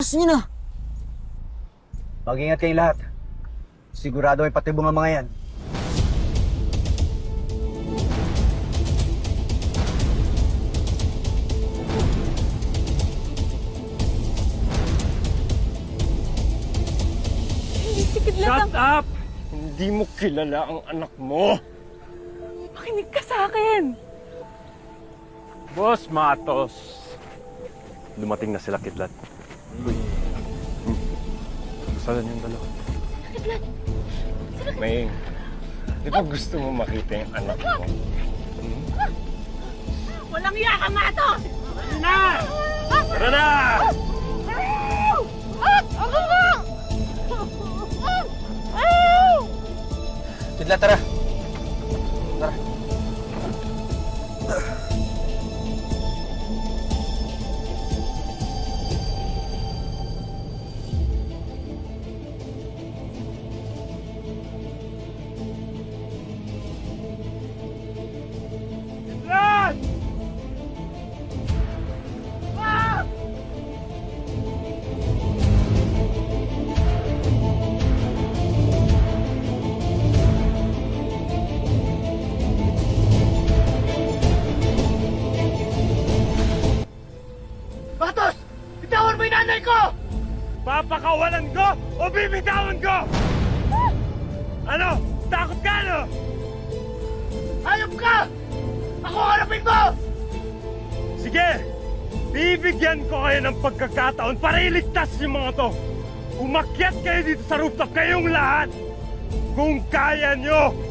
gusto niyo na? Mag-ingat kayong lahat. Sigurado may patibong ang mga yan. Shut up! Hindi mo kilala ang anak mo! Makinig ka sa akin! Boss Matos, dumating na sila Kidlat. Uy. Saan yung dalawa? Kidlat! Maying, di ba gusto mo makita yung anak mo? Walang iya ka, Matos! Tara na! Tara na! Kidlat, tara! Tara! Kidlat! Matos! Bitawan mo yung nanay ko! Papakawalan ko o bibitawan ko! Ano? Takot ka, no? Hayop ka! Ako harapin mo! Sige! Bibigyan ko kayo ng pagkakataon para iligtas yung mga to! Umakyat kayo dito sa rooftop, kayong lahat! Kung kaya nyo!